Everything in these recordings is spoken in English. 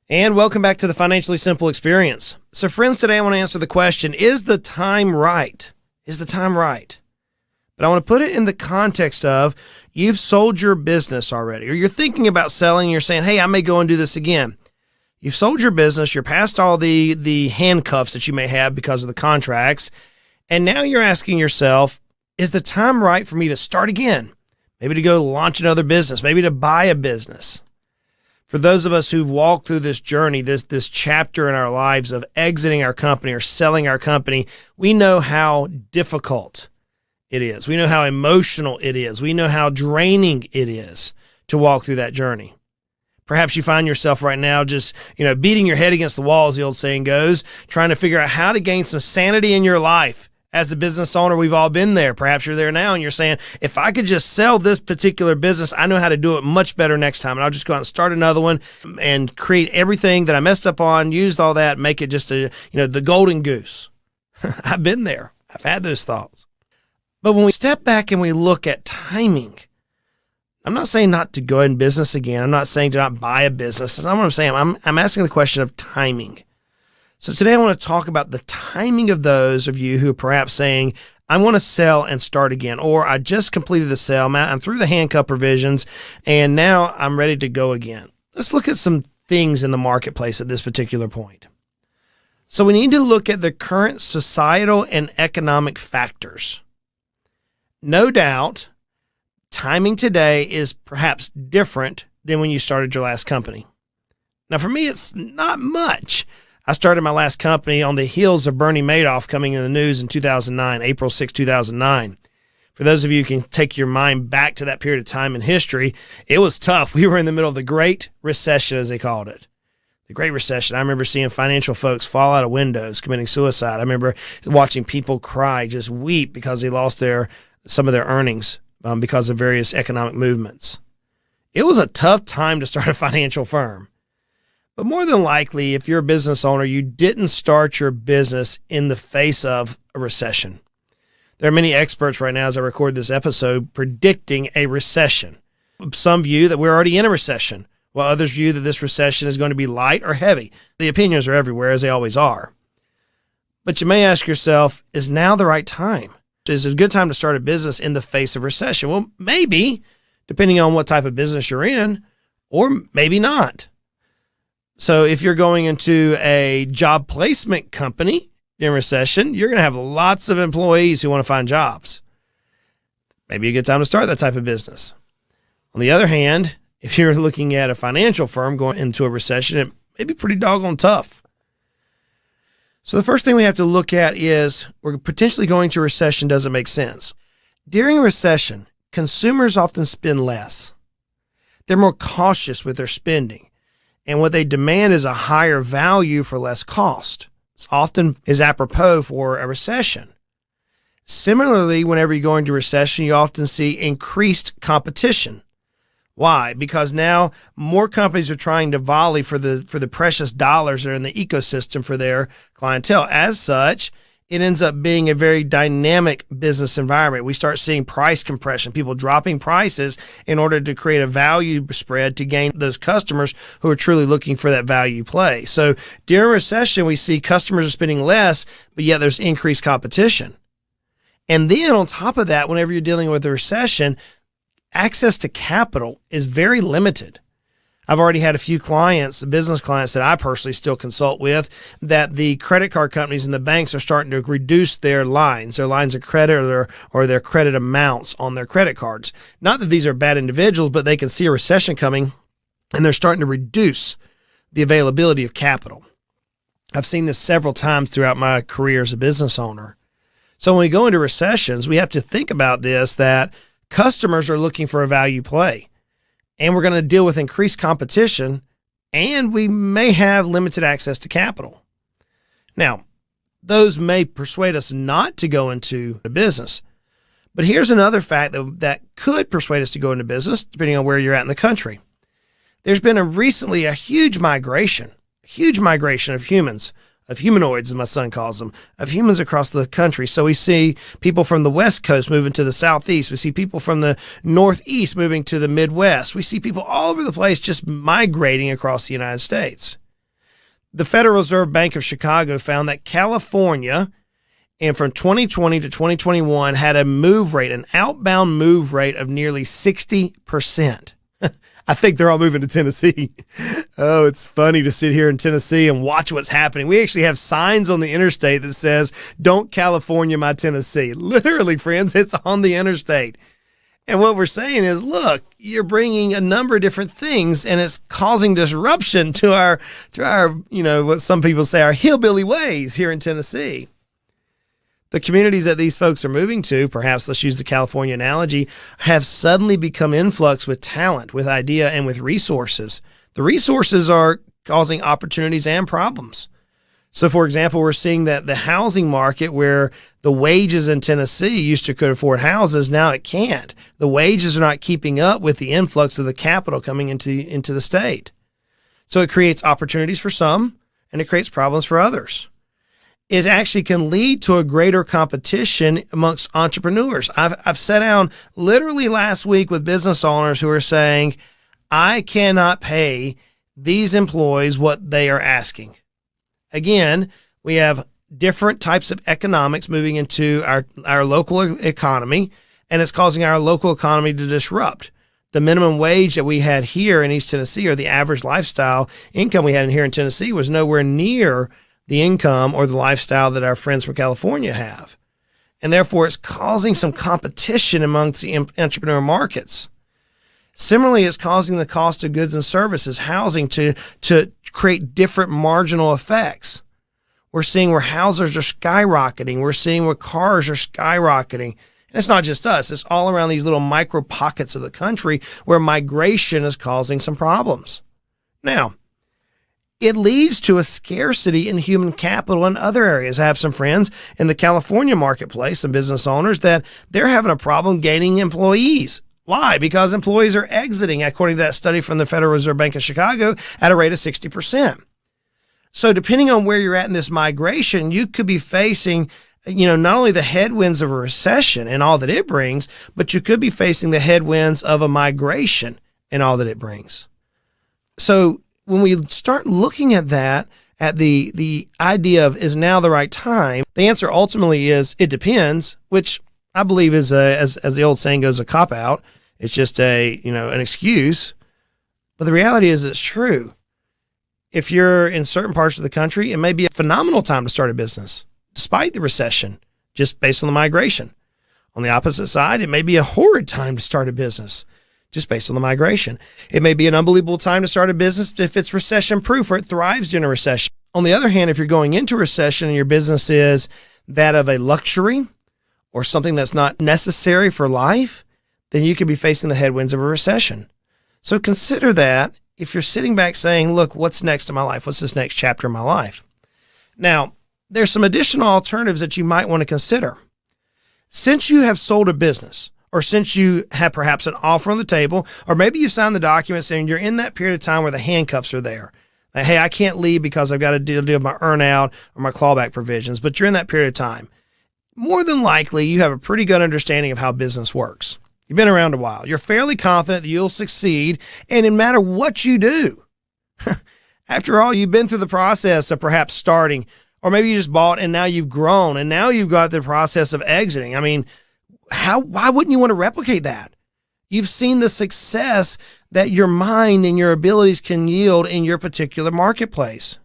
And welcome back to the Financially Simple Experience. So friends, today I want to answer the question, is the time right? Is the time right? But I want to put it in the context of you've sold your business already, or you're thinking about selling, you're saying, hey, I may go and do this again. You've sold your business, you're past all the handcuffs that you may have because of the contracts, and now you're asking yourself, is the time right for me to start again? Maybe to go launch another business, maybe to buy a business. For those of us who've walked through this journey, this chapter in our lives of exiting our company or selling our company, we know how difficult it is. We know how emotional it is. We know how draining it is to walk through that journey. Perhaps you find yourself right now just, beating your head against the wall, as the old saying goes, trying to figure out how to gain some sanity in your life. As a business owner, we've all been there. Perhaps you're there now and you're saying, if I could just sell this particular business, I know how to do it much better next time. And I'll just go out and start another one and create everything that I messed up on, used all that, make it just the golden goose. I've been there. I've had those thoughts. But when we step back and we look at timing, I'm not saying not to go in business again. I'm not saying to not buy a business. That's not what I'm saying. I'm asking the question of timing. So today I want to talk about the timing of those of you who are perhaps saying, I want to sell and start again, or I just completed the sale, I'm through the handcuff provisions, and now I'm ready to go again. Let's look at some things in the marketplace at this particular point. So we need to look at the current societal and economic factors. No doubt, timing today is perhaps different than when you started your last company. Now for me, it's not much. I started my last company on the heels of Bernie Madoff coming in the news in 2009, April 6, 2009. For those of you who can take your mind back to that period of time in history, it was tough. We were in the middle of the Great Recession, as they called it. The Great Recession. I remember seeing financial folks fall out of windows, committing suicide. I remember watching people cry, just weep because they lost some of their earnings because of various economic movements. It was a tough time to start a financial firm. But more than likely, if you're a business owner, you didn't start your business in the face of a recession. There are many experts right now, as I record this episode, predicting a recession. Some view that we're already in a recession, while others view that this recession is going to be light or heavy. The opinions are everywhere, as they always are. But you may ask yourself, is now the right time? Is it a good time to start a business in the face of recession? Well, maybe, depending on what type of business you're in, or maybe not. So if you're going into a job placement company in recession, you're going to have lots of employees who want to find jobs. Maybe a good time to start that type of business. On the other hand, if you're looking at a financial firm going into a recession, it may be pretty doggone tough. So the first thing we have to look at is we're potentially going to a recession. Does it make sense? During a recession, consumers often spend less. They're more cautious with their spending. And what they demand is a higher value for less cost. This often is apropos for a recession. Similarly, whenever you go into recession, you often see increased competition. Why? Because now more companies are trying to volley for the precious dollars that are in the ecosystem for their clientele. As such, it ends up being a very dynamic business environment. We start seeing price compression, people dropping prices in order to create a value spread to gain those customers who are truly looking for that value play. So during recession, we see customers are spending less, but yet there's increased competition. And then on top of that, whenever you're dealing with a recession, access to capital is very limited. I've already had a few clients, business clients that I personally still consult with, that the credit card companies and the banks are starting to reduce their lines of credit or their credit amounts on their credit cards. Not that these are bad individuals, but they can see a recession coming and they're starting to reduce the availability of capital. I've seen this several times throughout my career as a business owner. So when we go into recessions, we have to think about this, that customers are looking for a value play. And we're going to deal with increased competition, and we may have limited access to capital. Now, those may persuade us not to go into a business. But here's another fact that could persuade us to go into business, depending on where you're at in the country. There's been recently a huge migration of humans, of humanoids, as my son calls them, of humans across the country. So we see people from the West Coast moving to the Southeast. We see people from the Northeast moving to the Midwest. We see people all over the place just migrating across the United States. The Federal Reserve Bank of Chicago found that California, and from 2020 to 2021, had an outbound move rate of nearly 60%. I think they're all moving to Tennessee. Oh, it's funny to sit here in Tennessee and watch what's happening. We actually have signs on the interstate that says, "Don't California my Tennessee." Literally, friends, it's on the interstate. And what we're saying is, look, you're bringing a number of different things, and it's causing disruption to our, what some people say, our hillbilly ways here in Tennessee. The communities that these folks are moving to, perhaps let's use the California analogy, have suddenly become influx with talent, with idea, and with resources. The resources are causing opportunities and problems. So, for example, we're seeing that the housing market, where the wages in Tennessee used to could afford houses, now it can't. The wages are not keeping up with the influx of the capital coming into the state. So it creates opportunities for some, and it creates problems for others. It actually can lead to a greater competition amongst entrepreneurs. I've sat down literally last week with business owners who are saying, I cannot pay these employees what they are asking. Again, we have different types of economics moving into our local economy, and it's causing our local economy to disrupt. The minimum wage that we had here in East Tennessee, or the average lifestyle income we had here in Tennessee, was nowhere near the income or the lifestyle that our friends from California have. And therefore, it's causing some competition amongst the entrepreneur markets. Similarly, it's causing the cost of goods and services, housing, to create different marginal effects. We're seeing where houses are skyrocketing. We're seeing where cars are skyrocketing. And it's not just us. It's all around these little micro pockets of the country where migration is causing some problems. Now, it leads to a scarcity in human capital in other areas. I have some friends in the California marketplace, some business owners, that they're having a problem gaining employees. Why? Because employees are exiting, according to that study from the Federal Reserve Bank of Chicago, at a rate of 60%. So depending on where you're at in this migration, you could be facing, not only the headwinds of a recession and all that it brings, but you could be facing the headwinds of a migration and all that it brings. So when we start looking at that, at the idea of, is now the right time, the answer ultimately is, it depends, which I believe is, as the old saying goes, a cop-out. It's just an excuse. But the reality is, it's true. If you're in certain parts of the country, it may be a phenomenal time to start a business, despite the recession, just based on the migration. On the opposite side, it may be a horrid time to start a business, just based on the migration. It may be an unbelievable time to start a business if it's recession-proof or it thrives during a recession. On the other hand, if you're going into recession and your business is that of a luxury or something that's not necessary for life, then you could be facing the headwinds of a recession. So consider that if you're sitting back saying, look, what's next in my life? What's this next chapter in my life? Now, there's some additional alternatives that you might want to consider. Since you have sold a business, or since you have perhaps an offer on the table, or maybe you signed the documents and you're in that period of time where the handcuffs are there. Like, hey, I can't leave because I've got to deal with my earnout or my clawback provisions, but you're in that period of time. More than likely, you have a pretty good understanding of how business works. You've been around a while. You're fairly confident that you'll succeed, and no matter what you do, after all, you've been through the process of perhaps starting, or maybe you just bought and now you've grown, and now you've got the process of exiting. I mean, why wouldn't you want to replicate that? You've seen the success that your mind and your abilities can yield in your particular marketplace.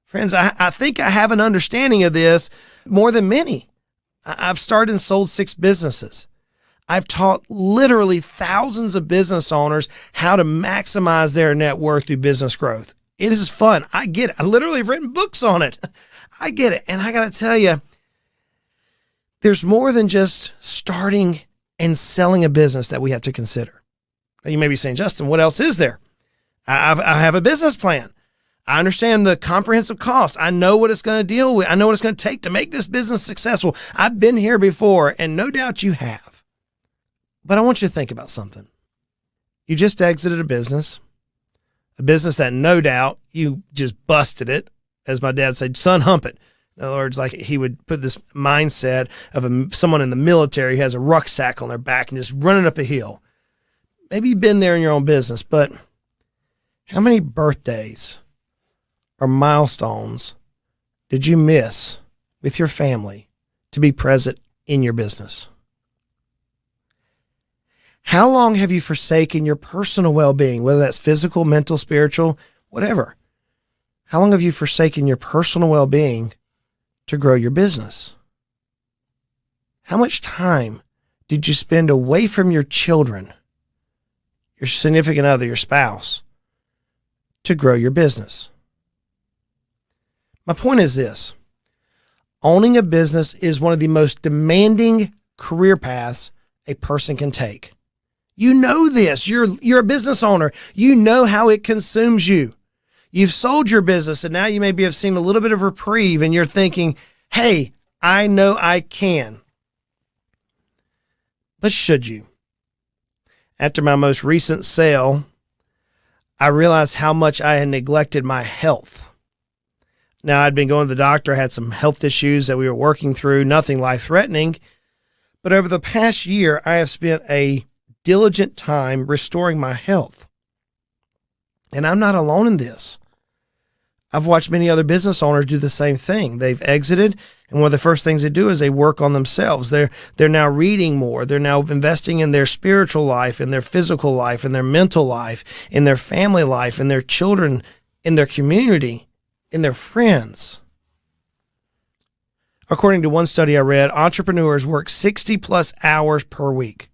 Friends, I think I have an understanding of this more than many. I've started and sold 6 businesses. I've taught literally thousands of business owners how to maximize their net worth through business growth. It is fun. I get it. I literally have written books on it. I get it. And I got to tell you, there's more than just starting and selling a business that we have to consider. Now, you may be saying, Justin, what else is there? I have a business plan. I understand the comprehensive costs. I know what it's going to deal with. I know what it's going to take to make this business successful. I've been here before, and no doubt you have. But I want you to think about something. You just exited a business that no doubt you just busted it. As my dad said, son, hump it. In other words, like he would put this mindset of someone in the military who has a rucksack on their back and just running up a hill. Maybe you've been there in your own business, but how many birthdays or milestones did you miss with your family to be present in your business? How long have you forsaken your personal well-being, whether that's physical, mental, spiritual, whatever? How long have you forsaken your personal well-being to grow your business? How much time did you spend away from your children, your significant other, your spouse, to grow your business? My point is this: owning a business is one of the most demanding career paths a person can take. You know this. You're a business owner. You know how it consumes you. You've sold your business, and now you maybe have seen a little bit of reprieve, and you're thinking, hey, I know I can. But should you? After my most recent sale, I realized how much I had neglected my health. Now, I'd been going to the doctor, I had some health issues that we were working through, nothing life-threatening. But over the past year, I have spent a diligent time restoring my health. And I'm not alone in this. I've watched many other business owners do the same thing. They've exited, and one of the first things they do is they work on themselves. They're now reading more. They're now investing in their spiritual life, in their physical life, in their mental life, in their family life, in their children, in their community, in their friends. According to one study I read, entrepreneurs work 60 plus hours per week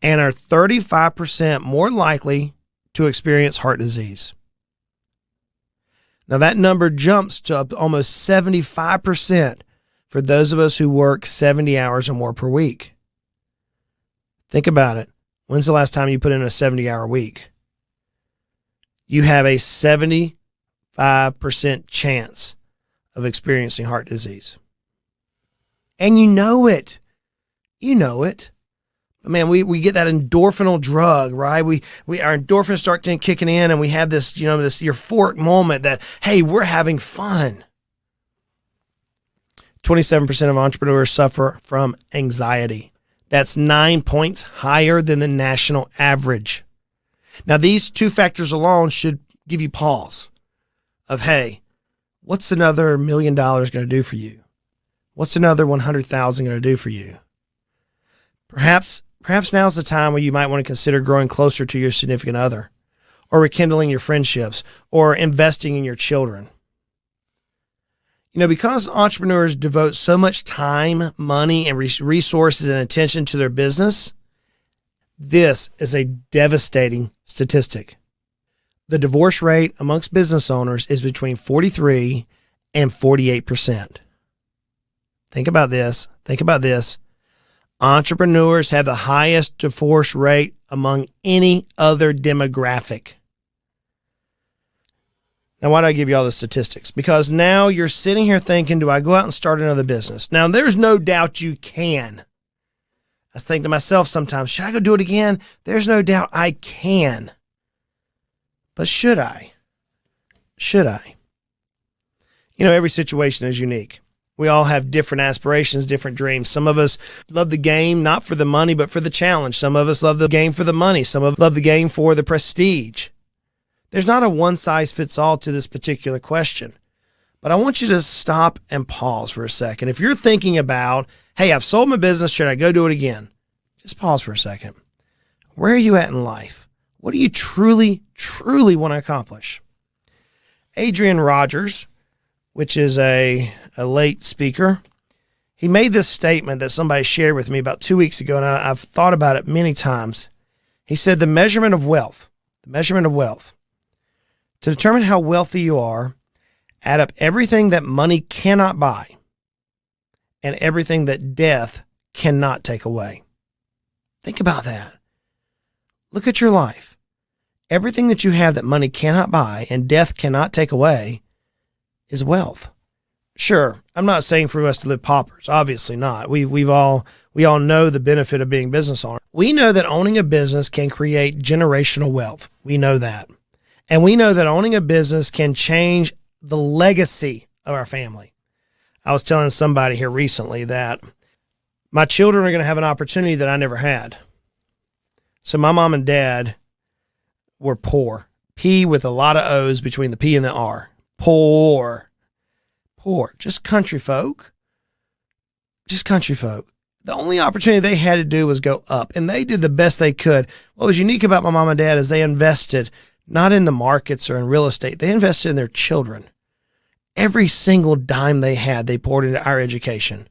and are 35% more likely to experience heart disease. Now that number jumps to almost 75% for those of us who work 70 hours or more per week. Think about it. When's the last time you put in a 70-hour week? You have a 75% chance of experiencing heart disease. And you know it. You know it. But man, we get that endorphinal drug, right? Our endorphins start kicking in, and we have this, this euphoric moment that, hey, we're having fun. 27% of entrepreneurs suffer from anxiety. That's 9 points higher than the national average. Now, these two factors alone should give you pause of, hey, what's another $1 million going to do for you? What's another 100,000 going to do for you? Perhaps now's the time where you might want to consider growing closer to your significant other, or rekindling your friendships, or investing in your children. Because entrepreneurs devote so much time, money, and resources and attention to their business, this is a devastating statistic. The divorce rate amongst business owners is between 43 and 48%. Think about this. Entrepreneurs have the highest divorce rate among any other demographic. Now, why do I give you all the statistics? Because now you're sitting here thinking, do I go out and start another business? Now, there's no doubt you can. I was thinking to myself sometimes, should I go do it again? There's no doubt I can. But should I? Every situation is unique. We all have different aspirations, different dreams. Some of us love the game, not for the money, but for the challenge. Some of us love the game for the money. Some of us love the game for the prestige. There's not a one-size-fits-all to this particular question. But I want you to stop and pause for a second. If you're thinking about, hey, I've sold my business, should I go do it again? Just pause for a second. Where are you at in life? What do you truly, truly want to accomplish? Adrian Rogers, which is a late speaker, he made this statement that somebody shared with me about 2 weeks ago, and I've thought about it many times. He said, the measurement of wealth, to determine how wealthy you are, add up everything that money cannot buy and everything that death cannot take away. Think about that. Look at your life. Everything that you have that money cannot buy and death cannot take away is wealth. Sure, I'm not saying for us to live paupers. Obviously not. We all know the benefit of being business owners. We know that owning a business can create generational wealth. We know that. And we know that owning a business can change the legacy of our family. I was telling somebody here recently that my children are going to have an opportunity that I never had. So my mom and dad were poor. P with a lot of O's between the P and the R. poor, just country folk. The only opportunity they had to do was go up, and they did the best they could. What was unique about my mom and dad is they invested not in the markets or in real estate. They invested in their children. Every single dime they had, they poured into our education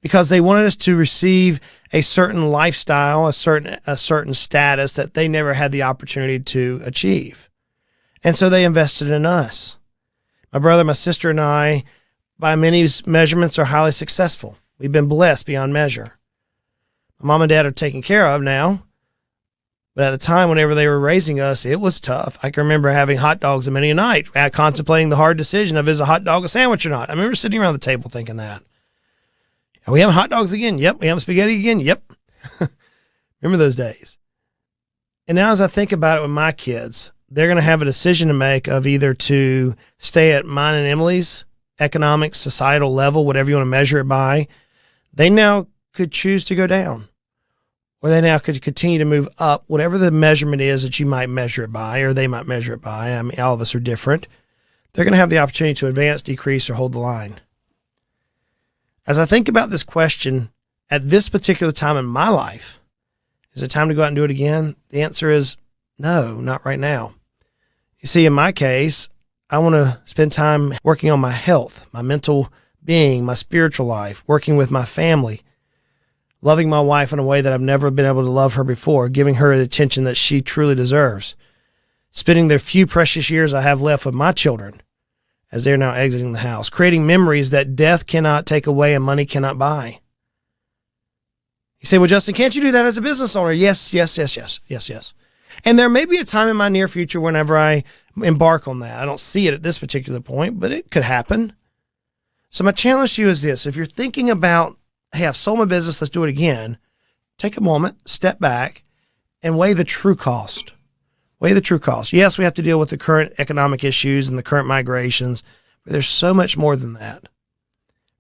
because they wanted us to receive a certain lifestyle, a certain status that they never had the opportunity to achieve. And so they invested in us. My brother, my sister, and I, by many measurements, are highly successful. We've been blessed beyond measure. My mom and dad are taken care of now. But at the time, whenever they were raising us, it was tough. I can remember having hot dogs many a night, contemplating the hard decision of is a hot dog a sandwich or not. I remember sitting around the table thinking that. Are we having hot dogs again? Yep. We having spaghetti again? Yep. Remember those days. And now as I think about it with my kids, they're going to have a decision to make of either to stay at mine and Emily's economic, societal level, whatever you want to measure it by. They now could choose to go down, or they now could continue to move up, whatever the measurement is that you might measure it by, or they might measure it by. I mean, all of us are different. They're going to have the opportunity to advance, decrease, or hold the line. As I think about this question at this particular time in my life, is it time to go out and do it again? The answer is no, not right now. You see, in my case, I want to spend time working on my health, my mental being, my spiritual life, working with my family, loving my wife in a way that I've never been able to love her before, giving her the attention that she truly deserves, spending the few precious years I have left with my children as they're now exiting the house, creating memories that death cannot take away and money cannot buy. You say, well, Justin, can't you do that as a business owner? Yes. And there may be a time in my near future whenever I embark on that. I don't see it at this particular point, but it could happen. So my challenge to you is this. If you're thinking about, hey, I've sold my business, let's do it again, take a moment, step back, and weigh the true cost. Weigh the true cost. Yes, we have to deal with the current economic issues and the current migrations, but there's so much more than that.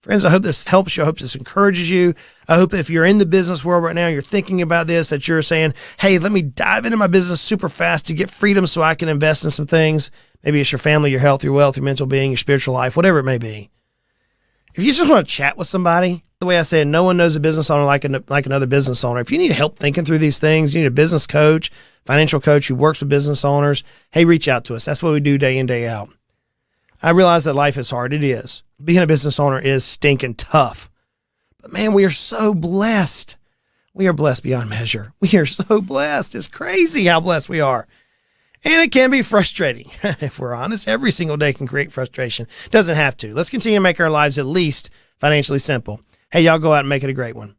Friends, I hope this helps you. I hope this encourages you. I hope if you're in the business world right now, you're thinking about this, that you're saying, hey, let me dive into my business super fast to get freedom so I can invest in some things. Maybe it's your family, your health, your wealth, your mental being, your spiritual life, whatever it may be. If you just want to chat with somebody, the way I said, no one knows a business owner like another business owner. If you need help thinking through these things, you need a business coach, financial coach who works with business owners, hey, reach out to us. That's what we do day in, day out. I realize that life is hard. It is. Being a business owner is stinking tough. But man, we are so blessed. We are blessed beyond measure. We are so blessed. It's crazy how blessed we are. And it can be frustrating. If we're honest, every single day can create frustration. Doesn't have to. Let's continue to make our lives at least financially simple. Hey, y'all go out and make it a great one.